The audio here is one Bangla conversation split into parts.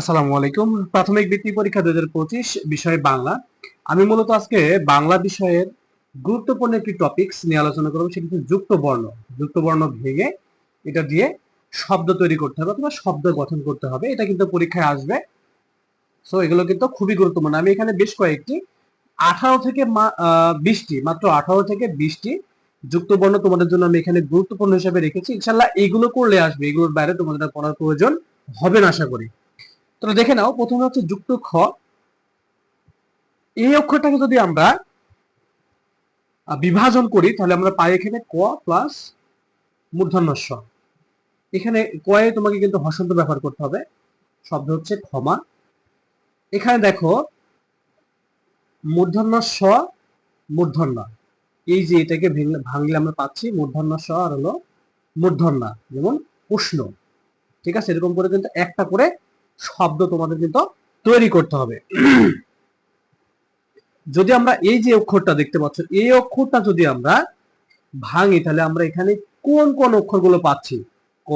আসসালামু আলাইকুম। প্রাথমিক বৃত্তি পরীক্ষা 2025 বিষয় বাংলা। আমি মূলত আজকে বাংলা বিষয়ের গুরুত্বপূর্ণ একটি টপিকস নিয়ে আলোচনা করব, সেটা হচ্ছে যুক্ত বর্ণ। যুক্ত বর্ণ ভেঙে এটা দিয়ে শব্দ তৈরি করতে হবে অথবা শব্দ গঠন করতে হবে। এটা কিন্তু পরীক্ষায় আসবে। সো এগুলো কিন্তু খুবই গুরুত্বপূর্ণ। আমি এখানে বেশ কয়েকটি 18 থেকে 20টি, মাত্র 18 থেকে 20টি যুক্ত বর্ণ তোমাদের জন্য আমি এখানে গুরুত্বপূর্ণ হিসেবে রেখেছি। ইনশাআল্লাহ এইগুলো করলে আসবে, এগুলোর বাইরে তোমাদের আর পড়ার প্রয়োজন হবে না আশা করি। তোমরা দেখে নাও, প্রথমে হচ্ছে যুক্ত খ। এই অক্ষরটাকে যদি আমরা বিভাজন করি তাহলে আমরা পাই এখানে ক প্লাস মূর্ধন্য ষ। এখানে কয়ে তোমাকে কিন্তু হসন্ত ব্যবহার করতে হবে, শব্দ হচ্ছে ক্ষমা। এখানে দেখো মূর্ধন্য ষ, মূর্ধন্য, এই যে এটাকে ভাঙলে আমরা পাচ্ছি মূর্ধন্য ষ আর হলো মূর্ধন্য, যেমন উষ্ণ। ঠিক আছে, এরকম করে কিন্তু একটা করে শব্দ তোমাদের কিন্তু তৈরি করতে হবে। যদি আমরা এই যে অক্ষরটা দেখতে পাচ্ছ, এই অক্ষরটা যদি আমরা ভাঙি তাহলে আমরা এখানে কোন কোন অক্ষরগুলো পাচ্ছি? ক,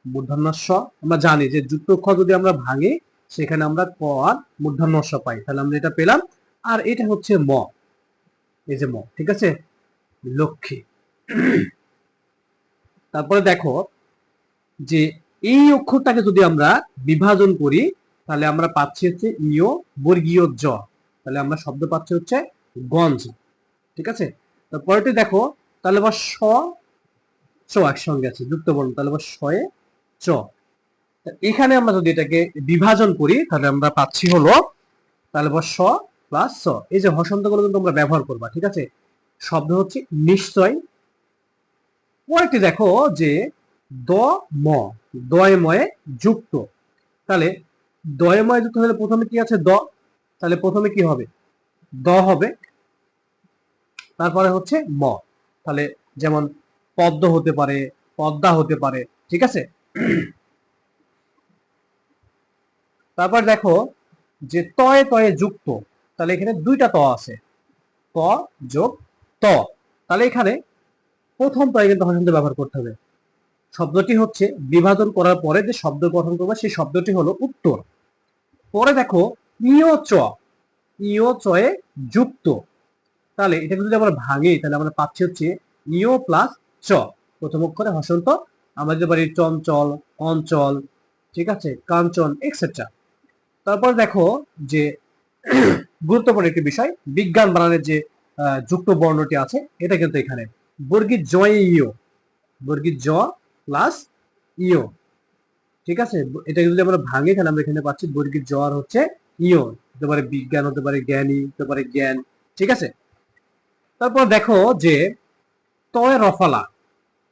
মূর্ধন্য ষ। আমরা জানি যে যুক্ত খ যদি আমরা ভাঙি সেখানে আমরা ক আর মূর্ধন্য ষ পাই, তাহলে আমরা এটা পেলাম। আর এটা হচ্ছে ম, এই যে ম। ঠিক আছে, লক্ষ্মী। তারপরে দেখো যে এই অক্ষরটাকে যদি আমরা বিভাজন করি তাহলে আমরা পাচ্ছি হচ্ছে ইয় বর্গীয় জ, তাহলে আমরা শব্দ পাচ্ছি হচ্ছে গঞ্জ। ঠিক আছে, তারপরেটি দেখো, তাহলে বা স চ একসঙ্গে আছে যুক্ত বর্ণ, তাহলে বা শয়ে চ। এখানে আমরা যদি এটাকে বিভাজন করি তাহলে আমরা পাচ্ছি হলো তাহলে বা স প্লাস স। এই যে হসন্ত গুলো কিন্তু তোমরা ব্যবহার করবা। ঠিক আছে, শব্দ হচ্ছে নিশ্চয়। পরেরটি দেখো যে দ ম, দয়ে ময়ে যুক্ত। তাহলে দয়ে ময়ে যুক্ত হলে প্রথমে কি আছে? দ। তাহলে প্রথমে কি হবে? দ হবে, তারপরে হচ্ছে ম। তাহলে যেমন পদ্ম হতে পারে, পদ্মা হতে পারে। ঠিক আছে, তারপর দেখো যে তয়ে তয়ে যুক্ত। তাহলে এখানে দুইটা ত আছে, ত যোগ ত। তাহলে এখানে প্রথম তয়ে কিন্তু হসন্ত ব্যবহার করতে হবে। শব্দটি হচ্ছে বিভাজন করার পরে যে শব্দ গঠন করবে সেই শব্দটি হলো উত্তর। পরে দেখো ইয় চ, ইয় চয়ে যুক্ত। তাহলে এটাকে যদি আমরা ভাঙি তাহলে আমরা পাচ্ছি হচ্ছে ইয় প্লাস চ। প্রথম অক্ষরে হসন্ত, আমরা দিতে পারি চঞ্চল, অঞ্চল, ঠিক আছে, কাঞ্চন, এক্সেট্রা। তারপর দেখো যে গুরুত্বপূর্ণ একটি বিষয়, বিজ্ঞান বানানের যে যুক্ত বর্ণটি আছে এটা কিন্তু এখানে বর্গীর জয় ইয়, বর্গীর জ প্লাস ইয়। ঠিক আছে, এটা যদি আমরা ভাঙি তাহলে আমরা এখানে পাচ্ছি বর্গীর জ আর হচ্ছে ইয়। হতে পারে বিজ্ঞান, হতে পারে জ্ঞানী, হতে পারে জ্ঞান। ঠিক আছে, তারপর দেখো যে তয় রফালা,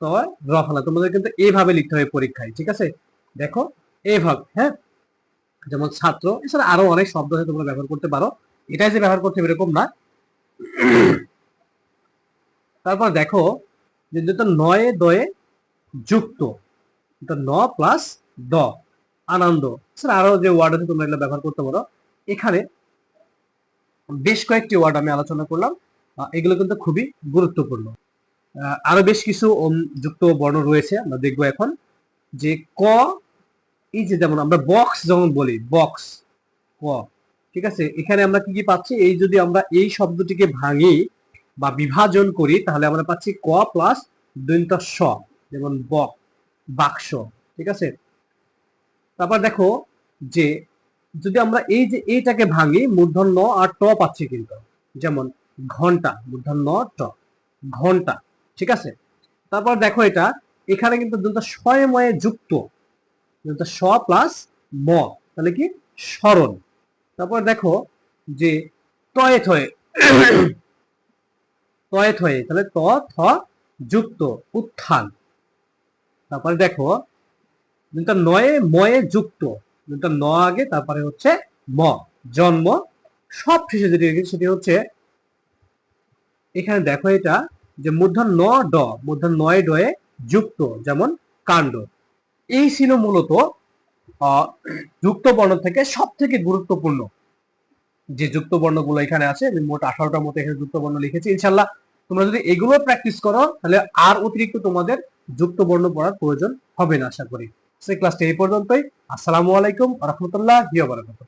তয় রফালা তোমাদের কিন্তু এইভাবে লিখতে হবে পরীক্ষায়। ঠিক আছে, দেখো এইভাবে, হ্যাঁ, যেমন ছাত্র। এছাড়া আরো অনেক শব্দ আছে তোমরা ব্যবহার করতে পারো, এটাই যে ব্যবহার করতে হবে এরকম না। তারপর দেখো যে যেটা নয়ে দয়ে যুক্ত, এটা ন প্লাস দ, আনন্দ। এছাড়া আরো যে ওয়ার্ড আছে তোমরা এগুলো ব্যবহার করতে পারো। এখানে বেশ কয়েকটি ওয়ার্ড আমি আলোচনা করলাম, এগুলো কিন্তু খুবই গুরুত্বপূর্ণ। আরো বেশ কিছু যুক্ত বর্ণ রয়েছে, আমরা দেখবো এখন। যে ক, এই যে যেমন আমরা বক্স যেমন বলি, বক্স, ক। ঠিক আছে, এখানে আমরা কি কি পাচ্ছি? এই যদি আমরা এই শব্দটিকে ভাঙি বা বিভাজন করি তাহলে আমরা পাচ্ছি ক প্লাস দন্ত স, যেমন বক, বাক্স। ঠিক আছে, তারপর দেখো যে যদি আমরা এই যে এইটাকে ভাঙি মূর্ধন্য আর ট পাচ্ছি কিন্তু, যেমন ঘন্টা, মূর্ধন্য ট, ঘন্টা। ঠিক আছে, তারপর দেখো এটা এখানে কিন্তু দন্ত স্বয়ময়ে যুক্ত, দন্ত স প্লাস ম, তাহলে কি স্মরণ। তারপর দেখো যে টয়ে থয়ে, টয়ে থয়ে, তাহলে ত থ যুক্ত, উত্থান। তারপরে দেখো যেটা নয়ে ময়ে যুক্ত, যেটা ন আগে তারপরে হচ্ছে ম, জন্ম। সব শেষে যেটি রেখেছি সেটি হচ্ছে এখানে দেখো এটা যে মূর্ধন্য ন ড, মূর্ধন্য নয় ডয়ে যুক্ত, যেমন কাণ্ড। এই ছিল মূলত যুক্ত বর্ণ থেকে সব থেকে গুরুত্বপূর্ণ যে যুক্ত বর্ণগুলো এখানে আছে। আমি মোট 18টার মতো এখানে যুক্ত বর্ণ লিখেছি। ইনশাল্লাহ তোমরা যদি এগুলো প্র্যাকটিস করো তাহলে আর অতিরিক্ত তোমাদের যুক্ত বর্ণ পড়ার প্রয়োজন হবে না আশা করি। ক্লাসটি এই পর্যন্তই। আসসালামু আলাইকুম ওয়া রাহমাতুল্লাহি ওয়া বারাকাতুহু।